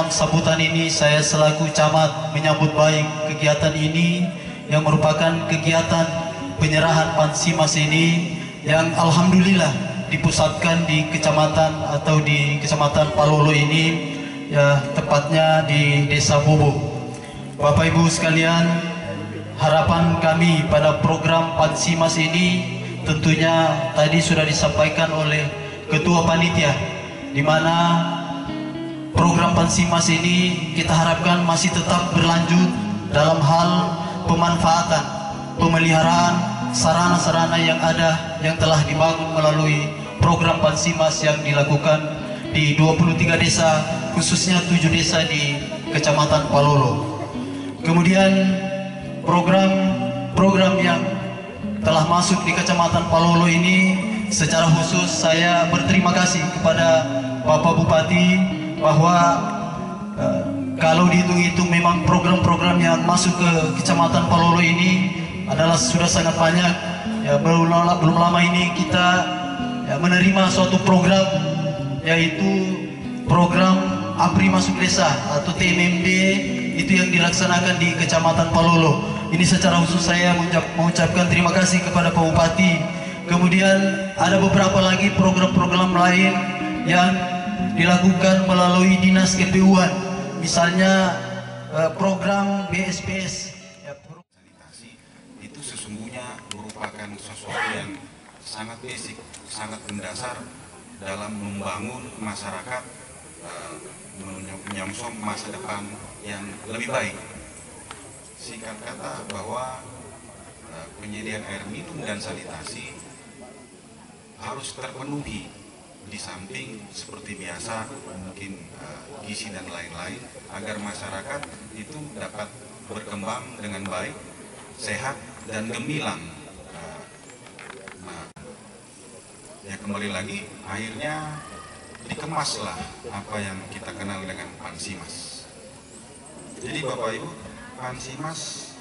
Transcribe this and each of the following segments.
dalam sambutan ini saya selaku camat menyambut baik kegiatan ini yang merupakan kegiatan penyerahan Pansimas ini yang alhamdulillah dipusatkan di kecamatan atau di kecamatan Palolo ini, ya tepatnya di Desa Bobo. Bapak Ibu sekalian, harapan kami pada program Pansimas ini tentunya tadi sudah disampaikan oleh Ketua Panitia, di mana program Pansimas ini kita harapkan masih tetap berlanjut dalam hal pemanfaatan, pemeliharaan sarana-sarana yang ada yang telah dibangun melalui program Pansimas yang dilakukan di 23 desa, khususnya 7 desa di Kecamatan Palolo. Kemudian program yang telah masuk di Kecamatan Palolo ini, secara khusus saya berterima kasih kepada Bapak Bupati bahwa kalau dihitung-hitung memang program-program yang masuk ke Kecamatan Palolo ini adalah sudah sangat banyak. Ya, belum lama ini kita menerima suatu program, yaitu program APRI Masuk Desa atau TMMD, itu yang dilaksanakan di Kecamatan Palolo. Ini secara khusus saya mengucapkan terima kasih kepada Pak Bupati. Kemudian ada beberapa lagi program-program lain yang dilakukan melalui Dinas KPU-an, misalnya program BSPS. Sanitasi itu sesungguhnya merupakan sesuatu yang sangat basic, sangat mendasar dalam membangun masyarakat menyongsong masa depan yang lebih baik. Singkat kata bahwa penyediaan air minum dan sanitasi harus terpenuhi, di samping seperti biasa mungkin gizi dan lain-lain, agar masyarakat itu dapat berkembang dengan baik, sehat dan gemilang. Ya kembali lagi, akhirnya dikemaslah apa yang kita kenal dengan Pansimas. Jadi Bapak Ibu, Pansimas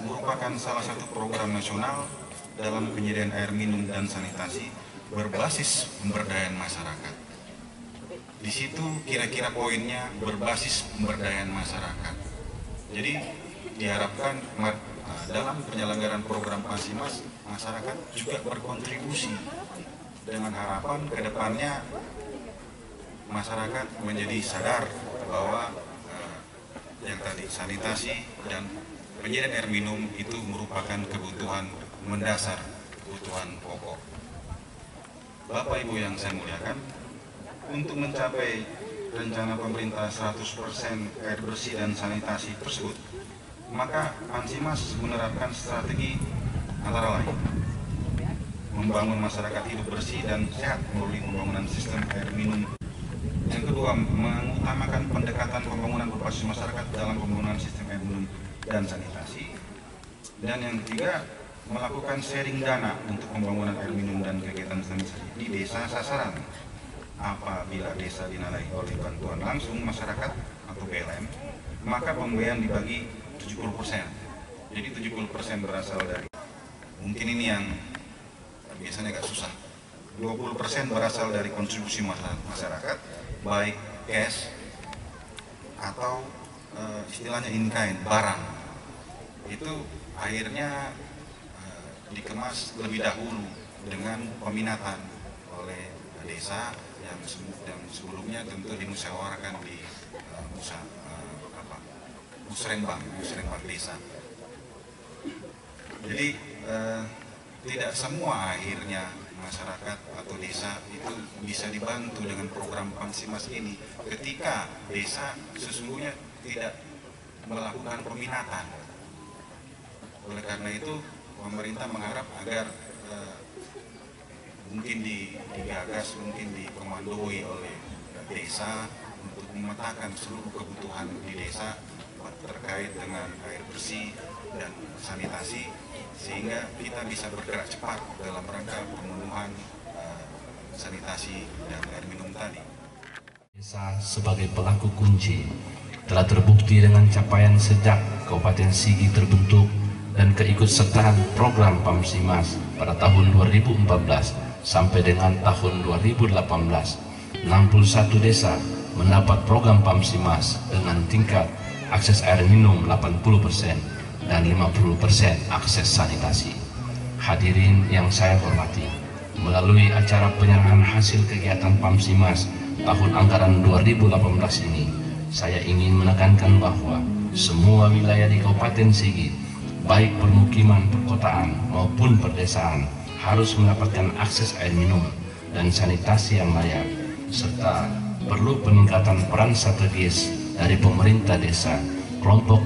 merupakan salah satu program nasional dalam penyediaan air minum dan sanitasi berbasis pemberdayaan masyarakat. Di situ kira-kira poinnya berbasis pemberdayaan masyarakat. Jadi diharapkan dalam penyelenggaraan program Pansimas, masyarakat juga berkontribusi dengan harapan ke depannya masyarakat menjadi sadar bahwa yang tadi sanitasi dan penyediaan air minum itu merupakan kebutuhan mendasar, kebutuhan pokok. Bapak Ibu yang saya muliakan, untuk mencapai rencana pemerintah 100% air bersih dan sanitasi tersebut, maka Pansimas menerapkan strategi antara lain membangun masyarakat hidup bersih dan sehat melalui pembangunan sistem air minum. Yang kedua, mengutamakan pendekatan pembangunan berbasis masyarakat dalam pembangunan sistem air minum dan sanitasi. Dan yang ketiga, melakukan sharing dana untuk pembangunan air minum dan kegiatan sanitasi di desa sasaran. Apabila desa dinilai oleh bantuan langsung masyarakat atau PLN, maka pembiayaan dibagi 70%. Jadi 70% berasal dari, mungkin ini yang biasanya agak susah, 20% berasal dari kontribusi masyarakat, baik cash atau istilahnya in kind, barang. Itu akhirnya dikemas lebih dahulu dengan peminatan oleh desa yang sebelumnya tentu dimusyawarahkan di musrenbang desa. Jadi tidak semua akhirnya masyarakat atau desa itu bisa dibantu dengan program Pansimas ini ketika desa sesungguhnya tidak melakukan peminatan. Oleh karena itu pemerintah mengharap agar mungkin digagas, mungkin dikomandoi oleh desa untuk memetakan seluruh kebutuhan di desa terkait dengan air bersih dan sanitasi, sehingga kita bisa bergerak cepat dalam rangka pemenuhan sanitasi dan air minum tadi. Desa sebagai pelaku kunci telah terbukti dengan capaian sejak Kabupaten Sigi terbentuk dan keikutsertaan program Pansimas pada tahun 2014 sampai dengan tahun 2018. 61 desa mendapat program Pamsimas dengan tingkat akses air minum 80% dan 50% akses sanitasi. Hadirin yang saya hormati, melalui acara penyerahan hasil kegiatan Pamsimas tahun anggaran 2018 ini, saya ingin menekankan bahwa semua wilayah di Kabupaten Sigi, baik permukiman perkotaan maupun perdesaan, harus mendapatkan akses air minum dan sanitasi yang layak, serta perlu peningkatan peran strategis dari pemerintah desa, kelompok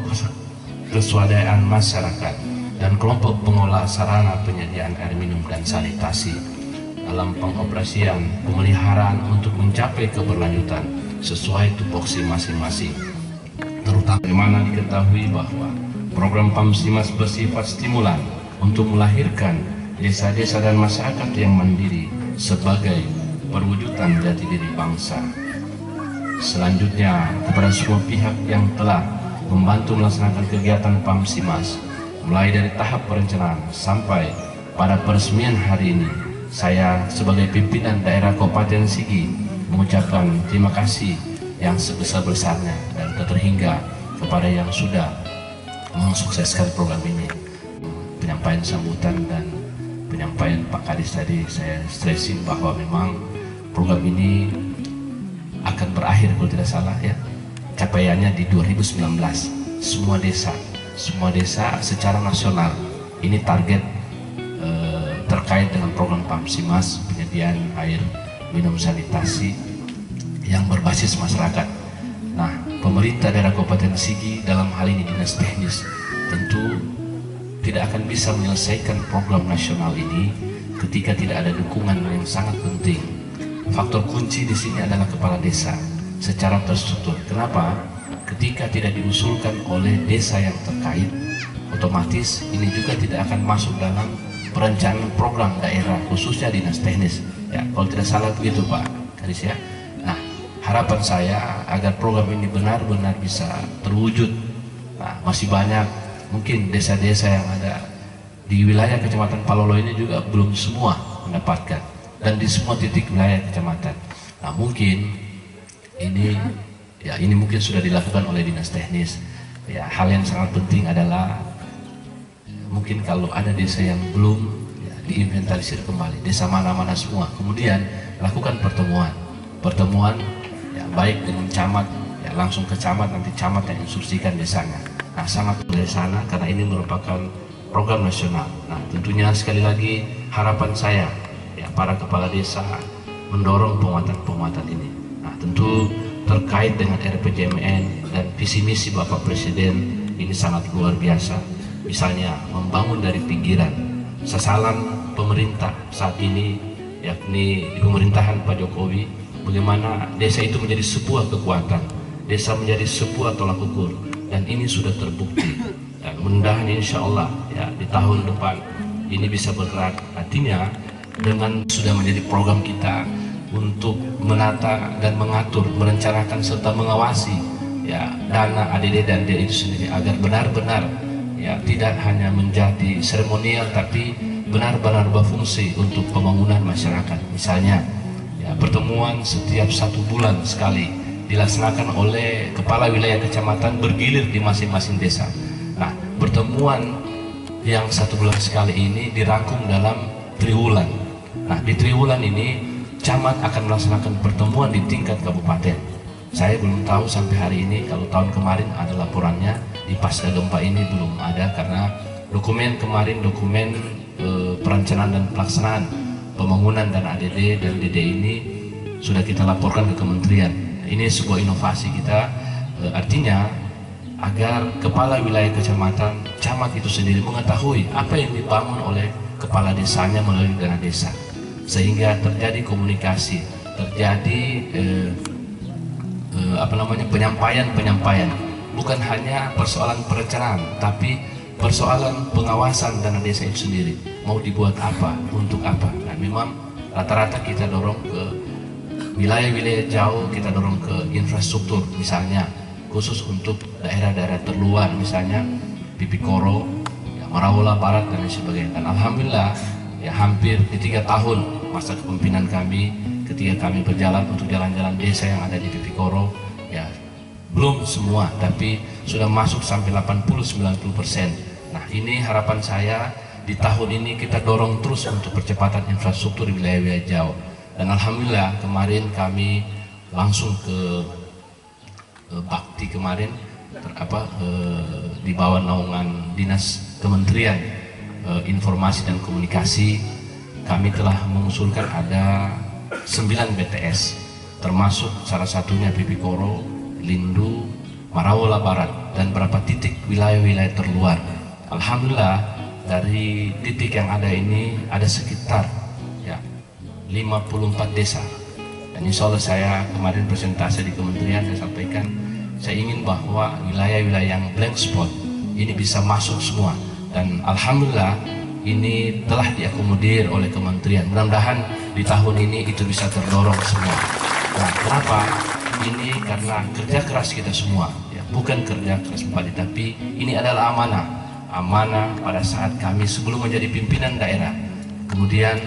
keswadayaan masyarakat, dan kelompok pengolah sarana penyediaan air minum dan sanitasi dalam pengoperasian pemeliharaan untuk mencapai keberlanjutan sesuai tupoksi masing-masing. Terutama bagaimana diketahui bahwa program Pamsimas bersifat stimulan untuk melahirkan desa-desa dan masyarakat yang mandiri sebagai perwujudan jati diri bangsa. Selanjutnya, kepada semua pihak yang telah membantu melaksanakan kegiatan Pamsimas mulai dari tahap perencanaan sampai pada peresmian hari ini, saya sebagai pimpinan daerah Kabupaten Sigi mengucapkan terima kasih yang sebesar-besarnya dan terhingga kepada yang sudah mensukseskan program ini. Penyampaian sambutan dan penyampaian Pak Kadis tadi, saya stressing bahwa memang program ini akan berakhir kalau tidak salah ya, capaiannya di 2019. Semua desa secara nasional ini target terkait dengan program Pamsimas, penyediaan air minum sanitasi yang berbasis masyarakat. Nah, pemerintah daerah Kabupaten Sigi dalam hal ini dinas teknis tentu tidak akan bisa menyelesaikan program nasional ini ketika tidak ada dukungan yang sangat penting. Faktor kunci di sini adalah kepala desa secara terstruktur. Kenapa? Ketika tidak diusulkan oleh desa yang terkait, otomatis ini juga tidak akan masuk dalam perencanaan program daerah, khususnya dinas teknis. Ya, kalau tidak salah begitu Pak Kadis ya. Nah, harapan saya agar program ini benar-benar bisa terwujud. Nah, masih banyak mungkin desa-desa yang ada di wilayah Kecamatan Palolo ini juga belum semua mendapatkan, dan di semua titik wilayah kecamatan. Nah, mungkin ini mungkin sudah dilakukan oleh dinas teknis. Ya, hal yang sangat penting adalah mungkin kalau ada desa yang belum ya, diinventarisir kembali, desa mana-mana semua, kemudian lakukan pertemuan ya, baik dengan camat ya, langsung ke camat, nanti camat yang instruksikan desanya. Nah, sangat dari sana karena ini merupakan program nasional. Nah, tentunya sekali lagi harapan saya ya, para kepala desa mendorong penguatan ini. Nah, tentu terkait dengan RPJMN dan visi misi Bapak Presiden ini sangat luar biasa. Misalnya membangun dari pinggiran. Sasaran pemerintah saat ini yakni di pemerintahan Pak Jokowi, bagaimana desa itu menjadi sebuah kekuatan, desa menjadi sebuah tolak ukur, dan ini sudah terbukti. Dan mudah-mudahan insya Allah ya di tahun depan ini bisa bergerak. Artinya dengan sudah menjadi program kita untuk menata dan mengatur, merencanakan serta mengawasi ya dana ADD dan DD itu sendiri agar benar-benar ya tidak hanya menjadi seremonial tapi benar-benar berfungsi untuk pembangunan masyarakat. Misalnya ya, pertemuan setiap 1 bulan sekali dilaksanakan oleh kepala wilayah kecamatan bergilir di masing-masing desa. Nah, pertemuan yang 1 bulan sekali ini dirangkum dalam triwulan. Nah, di triwulan ini camat akan melaksanakan pertemuan di tingkat kabupaten. Saya belum tahu sampai hari ini, kalau tahun kemarin ada laporannya, di pasca gempa ini belum ada karena dokumen kemarin, dokumen perencanaan dan pelaksanaan pembangunan dan ADD dan DD ini sudah kita laporkan ke kementerian. Ini sebuah inovasi kita, artinya agar kepala wilayah kecamatan, camat itu sendiri mengetahui apa yang dibangun oleh kepala desanya melalui dana desa, sehingga terjadi komunikasi, terjadi penyampaian, bukan hanya persoalan perencanaan, tapi persoalan pengawasan dana desa itu sendiri. Mau dibuat apa, untuk apa? Nah, memang rata-rata kita dorong ke wilayah-wilayah jauh, kita dorong ke infrastruktur, misalnya khusus untuk daerah-daerah terluar, misalnya Pipikoro, ya, Marawola Barat dan lain sebagainya. Dan alhamdulillah, ya hampir di 3 tahun masa kepemimpinan kami ketika kami berjalan untuk jalan-jalan desa yang ada di Pipikoro, ya belum semua, tapi sudah masuk sampai 80-90%. Nah, ini harapan saya di tahun ini kita dorong terus untuk percepatan infrastruktur di wilayah-wilayah jauh. Dan alhamdulillah kemarin kami langsung ke Bakti kemarin, di bawah naungan Dinas Kementerian Informasi dan Komunikasi, kami telah mengusulkan ada 9 BTS, termasuk salah satunya Pipikoro, Lindu, Marawola Barat, dan beberapa titik wilayah-wilayah terluar. Alhamdulillah dari titik yang ada ini ada sekitar 54 desa. Dan insya Allah saya kemarin presentasi di kementerian saya sampaikan, saya ingin bahwa wilayah-wilayah yang blank spot ini bisa masuk semua. Dan alhamdulillah ini telah diakomodir oleh kementerian. Mudah-mudahan di tahun ini itu bisa terdorong semua. Nah, kenapa? Ini karena kerja keras kita semua, ya, bukan kerja keras Bupati, tapi ini adalah amanah pada saat kami sebelum menjadi pimpinan daerah. Kemudian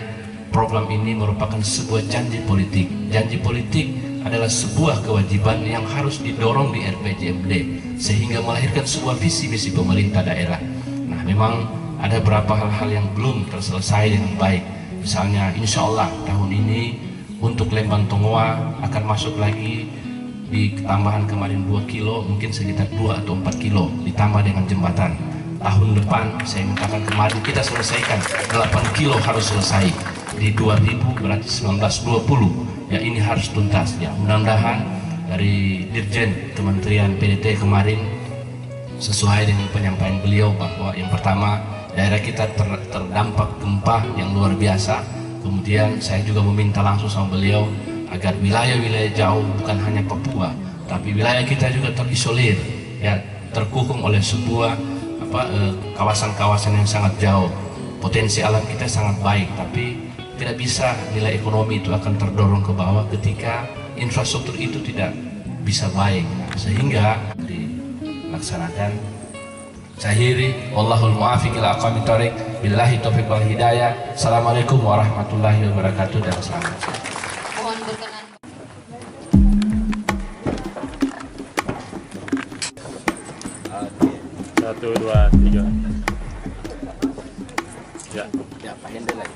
program ini merupakan sebuah janji politik. Janji politik adalah sebuah kewajiban yang harus didorong di RPJMD sehingga melahirkan sebuah visi misi pemerintah daerah. Nah, memang ada beberapa hal-hal yang belum terselesai dengan baik. Misalnya, insya Allah tahun ini untuk Lembang Tongoa akan masuk lagi di tambahan kemarin 2 kilo, mungkin sekitar 2 atau 4 kilo ditambah dengan jembatan. Tahun depan saya mintakan, kemarin kita selesaikan 8 kilo harus selesai di 2000, berarti 1920. Ya, ini harus tuntas. Ya, mudah-mudahan dari Dirjen Kementerian PDT kemarin sesuai dengan penyampaian beliau bahwa yang pertama daerah kita terdampak gempa yang luar biasa. Kemudian saya juga meminta langsung sama beliau agar wilayah-wilayah jauh, bukan hanya Papua, tapi wilayah kita juga terisolir, ya, terkukung oleh sebuah kawasan-kawasan yang sangat jauh. Potensi alam kita sangat baik, tapi tidak bisa nilai ekonomi itu akan terdorong ke bawah ketika infrastruktur itu tidak bisa baik. Nah, sehingga dilaksanakan. Saya wallahul muwaffiq ila aqwamit thoriq, billahi taufiq wal hidayah. Assalamualaikum warahmatullahi wabarakatuh dan selamat. Mohon berkenan. Satu, dua, tiga. Ya. Ya, Pak Hendel lagi.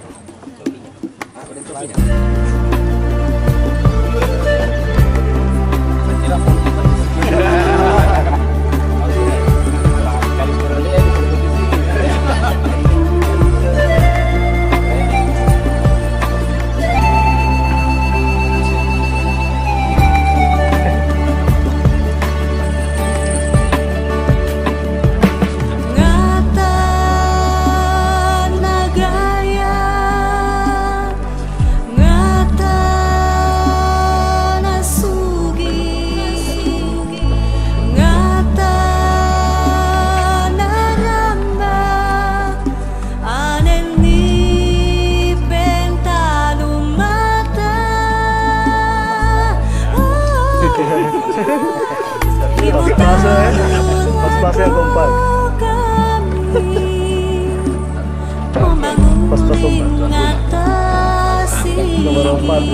Pas-pasnya kompak. Pas-pas kompak. Nomor 4.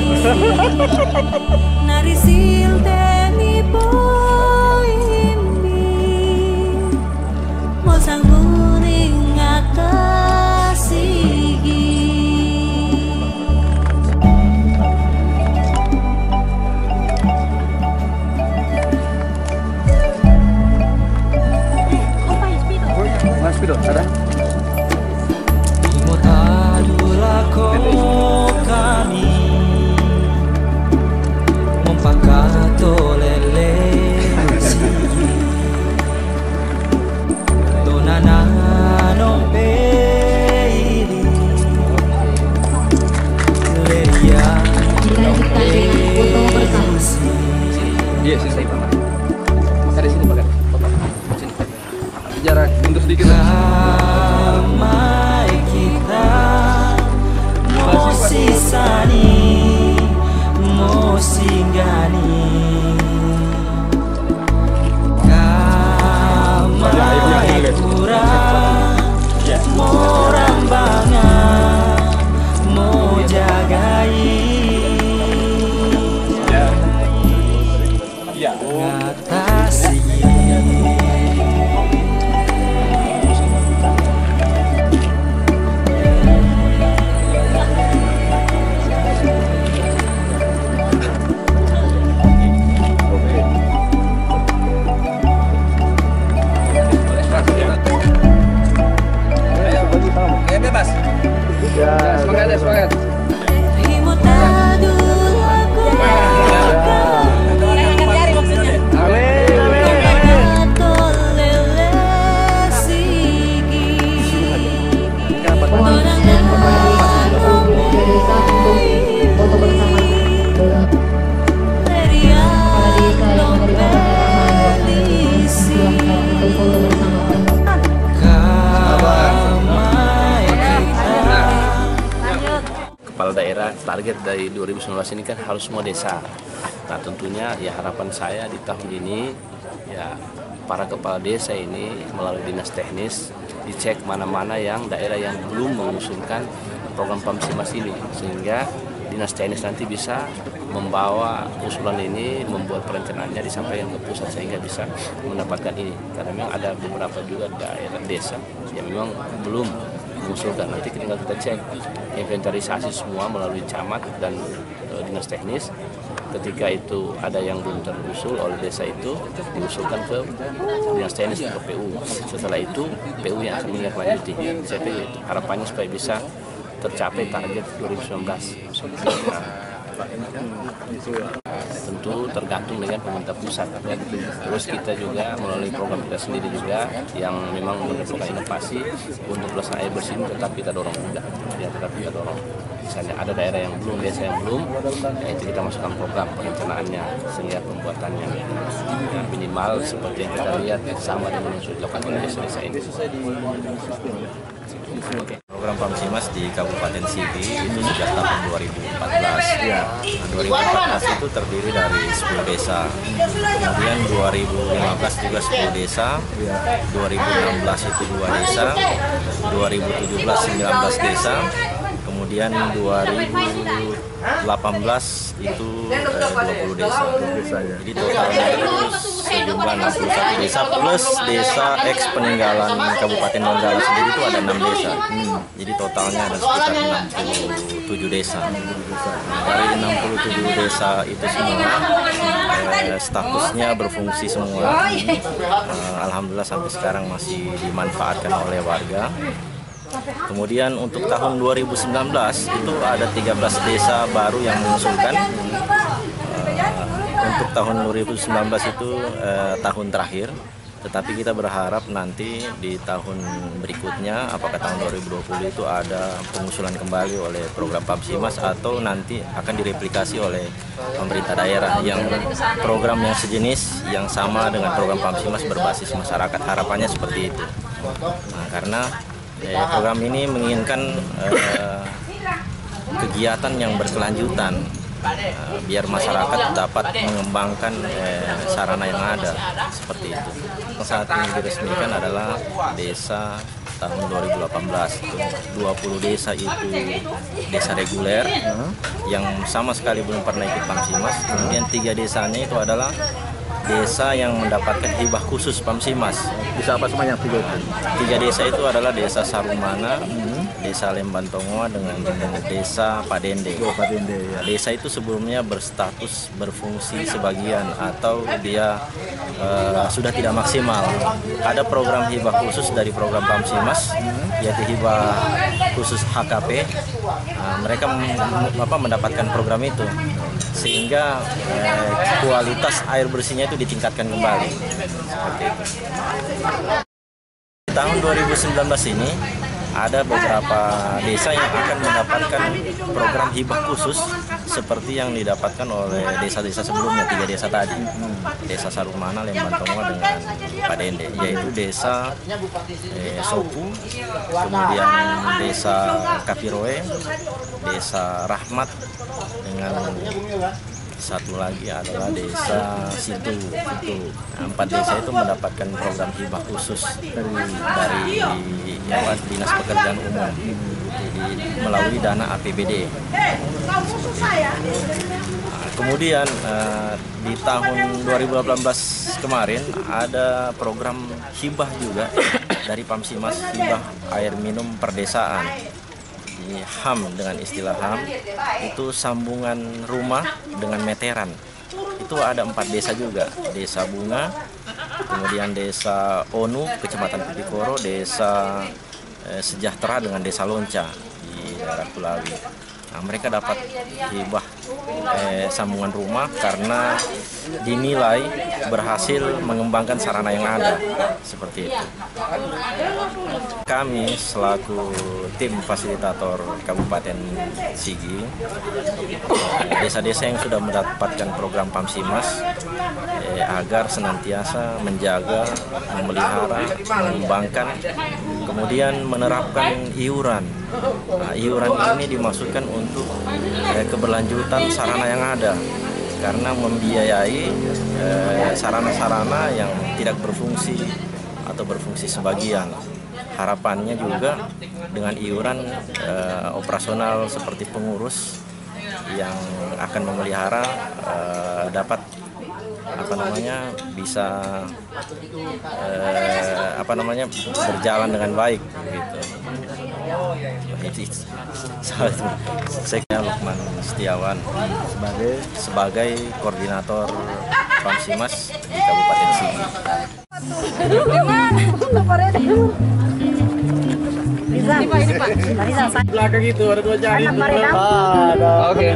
Narisil teni poimi mo sangguring atasigi. Mas Pido, ada? Kami mempakato lele donana nompe leria nompe. Iya, sini saya Pak. Dari sini Pak. Sini. Jarak mundur sedikit. Damai kita masih kepala daerah target dari 2019 ini kan harus semua desa. Nah tentunya ya harapan saya di tahun ini ya para kepala desa ini melalui dinas teknis dicek mana-mana yang daerah yang belum mengusulkan program Pamsimas ini, sehingga dinas teknis nanti bisa membawa usulan ini, membuat perencanaannya disampaikan ke pusat sehingga bisa mendapatkan ini. Karena memang ada beberapa juga daerah desa yang memang belum mengusulkan. Nanti tinggal kita cek inventarisasi semua melalui camat dan dinas teknis. Ketika itu ada yang belum terusul oleh desa itu diusulkan ke dinas teknis ke PU. Setelah itu PU yang akan menindaklanjuti. Saya pikir itu harapannya supaya bisa tercapai target 2019. Tentu tergantung dengan pemerintah pusat ya. Terus kita juga melalui program kita sendiri juga yang memang merupakan inovasi untuk pelaksanaan air bersih, tetap kita dorong juga ya, tetap kita dorong. Misalnya ada daerah yang belum, desa yang belum, ya itu kita masukkan program perencanaannya sehingga pembuatannya ya, minimal seperti yang kita lihat sama dengan yang sudah dilakukan oleh desa-desa ini. Program Pamsimas di Kabupaten Sigi itu sejak tahun 2014. Ya. Nah, 2014 itu terdiri dari 10 desa. Kemudian 2015 juga 10 desa. 2016 itu 2 desa. 2017 19 desa. Kemudian 2018 itu 20 desa. Jadi totalnya itu sejumlah 61 desa plus desa ex peninggalan Kabupaten Donggala sendiri itu ada 6 desa. Jadi totalnya ada sekitar 67 desa. Dari 67 desa itu semua statusnya berfungsi semua. Alhamdulillah sampai sekarang masih dimanfaatkan oleh warga. Kemudian untuk tahun 2019 itu ada 13 desa baru yang mengusulkan. Untuk tahun 2019 itu tahun terakhir, tetapi kita berharap nanti di tahun berikutnya, apakah tahun 2020 itu ada pengusulan kembali oleh program Pamsimas atau nanti akan direplikasi oleh pemerintah daerah yang program yang sejenis yang sama dengan program Pamsimas berbasis masyarakat. Harapannya seperti itu. Nah, karena program ini menginginkan kegiatan yang berkelanjutan biar masyarakat dapat mengembangkan sarana yang ada seperti itu. Saat ini diresmikan adalah desa tahun 2018 itu 20 desa itu desa reguler yang sama sekali belum pernah ikut Pamsimas. Kemudian 3 desanya itu adalah desa yang mendapatkan hibah khusus Pamsimas. Bisa apa semuanya 3 desa itu adalah desa Sarumana, desa Lembantongoa dengan desa Padende. ya. Desa itu sebelumnya berstatus berfungsi sebagian atau dia sudah tidak maksimal. Ada program hibah khusus dari program Pamsimas, yaitu hibah khusus HKP. Mereka mendapatkan program itu sehingga kualitas air bersihnya itu ditingkatkan kembali. Seperti itu. Di tahun 2019 ini ada beberapa desa yang akan mendapatkan program hibah khusus seperti yang didapatkan oleh desa-desa sebelumnya, 3 desa tadi. Desa Sarumana, Lembantongoa dengan Padende, yaitu desa Sopu, kemudian desa Kapiroe, desa Rahmat, dengan satu lagi adalah desa Situ. 4 desa itu mendapatkan program hibah khusus dari Dinas Pekerjaan Umum melalui dana APBD. Kemudian di tahun 2018 kemarin ada program hibah juga dari Pamsimas, hibah air minum perdesaan. HAM dengan istilah HAM itu sambungan rumah dengan meteran. Itu ada 4 desa juga, desa Bunga, kemudian desa Onu, kecamatan Pipikoro, desa Sejahtera dengan desa Lonca di daerah Kulawi. Nah, mereka dapat hibah sambungan rumah karena dinilai berhasil mengembangkan sarana yang ada, seperti itu. Kami selaku tim fasilitator Kabupaten Sigi, desa-desa yang sudah mendapatkan program Pamsimas, agar senantiasa menjaga, memelihara, mengembangkan, kemudian menerapkan iuran. Nah, iuran ini dimaksudkan untuk keberlanjutan sarana yang ada, karena membiayai sarana-sarana yang tidak berfungsi atau berfungsi sebagian. Harapannya juga dengan iuran operasional seperti pengurus yang akan memelihara dapat bisa berjalan dengan baik gitu. Saya Lukman Setiawan sebagai koordinator Pamsimas di Kabupaten Sigi. Belakang itu ada 2 jari. Oke.